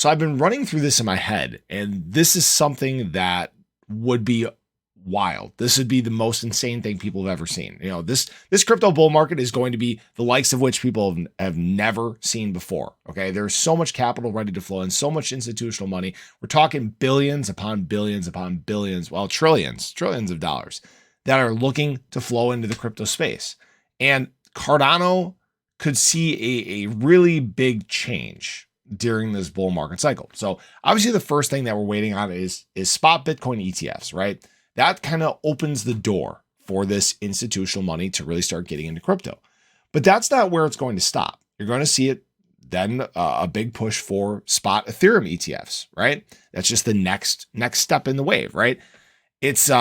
So I've been running through this in my head, and this is something that would be wild. This would be the most insane thing people have ever seen. You know, this crypto bull market is going to be the likes of which people have never seen before. Okay, there's so much capital ready to flow in, so much institutional money. We're talking billions upon billions upon billions, well, trillions of dollars that are looking to flow into the crypto space. And Cardano could see a really big change during this bull market cycle. So obviously the first thing that we're waiting on is spot Bitcoin ETFs, right? That kind of opens the door for this institutional money to really start getting into crypto. But that's not where it's going to stop. You're going to see it then a big push for spot Ethereum ETFs, right? That's just the next step in the wave, right? It's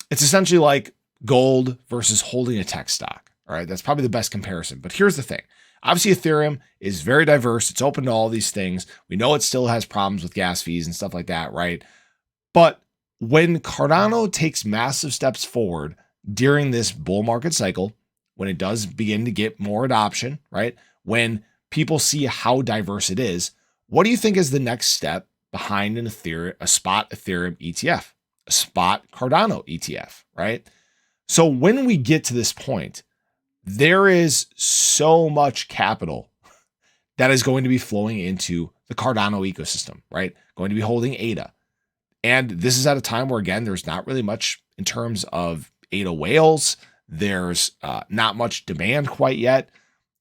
essentially like gold versus holding a tech stock, all right? That's probably the best comparison. But here's the thing. Obviously, Ethereum is very diverse. It's open to all these things. We know it still has problems with gas fees and stuff like that, right? But when Cardano takes massive steps forward during this bull market cycle, when it does begin to get more adoption, right? When people see how diverse it is, what do you think is the next step behind a spot Ethereum ETF, a spot Cardano ETF, right? So when we get to this point, there is so much capital that is going to be flowing into the Cardano ecosystem, right? Going to be holding ADA. And this is at a time where, again, there's not really much in terms of ADA whales. There's not much demand quite yet.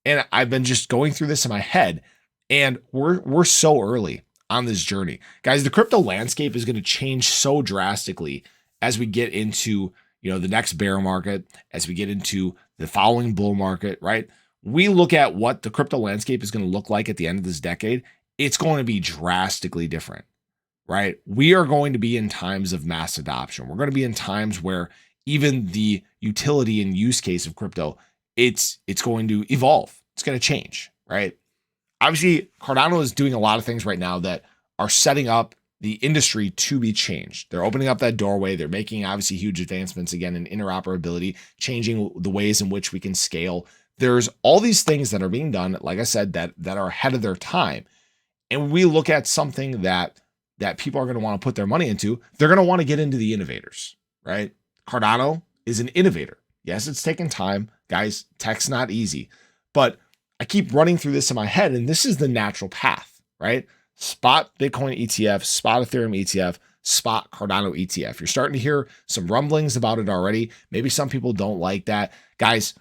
And I've been just going through this in my head, and we're so early on this journey. Guys, the crypto landscape is going to change so drastically as we get into, you know, the next bear market, as we get into the following bull market, right? We look at what the crypto landscape is going to look like at the end of this decade. It's going to be drastically different, right? We are going to be in times of mass adoption. We're going to be in times where even the utility and use case of crypto, it's going to evolve. It's going to change, right? Obviously, Cardano is doing a lot of things right now that are setting up the industry to be changed. They're opening up that doorway. They're making obviously huge advancements again in interoperability, changing the ways in which we can scale. There's all these things that are being done, like I said, that are ahead of their time. And we look at something that people are going to want to put their money into. They're going to want to get into the innovators, right? Cardano is an innovator. Yes, it's taken time. Guys, tech's not easy. But I keep running through this in my head, and this is the natural path, right? Spot Bitcoin ETF, spot Ethereum ETF, spot Cardano ETF. You're starting to hear some rumblings about it already. Maybe some people don't like that. Guys,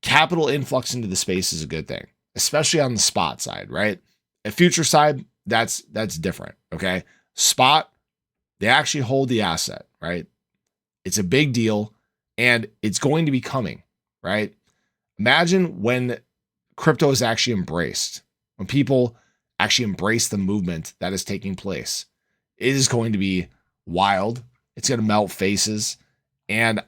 capital influx into the space is a good thing, especially on the spot side, right? A future side, that's different, okay? Spot, they actually hold the asset, right? It's a big deal, and it's going to be coming, right? Imagine when crypto is actually embraced, when people actually embrace the movement that is taking place. It is going to be wild. It's going to melt faces. And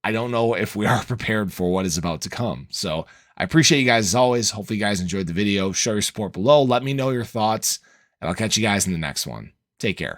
I don't know if we are prepared for what is about to come. So I appreciate you guys as always. Hopefully you guys enjoyed the video. Show your support below. Let me know your thoughts, and I'll catch you guys in the next one. Take care.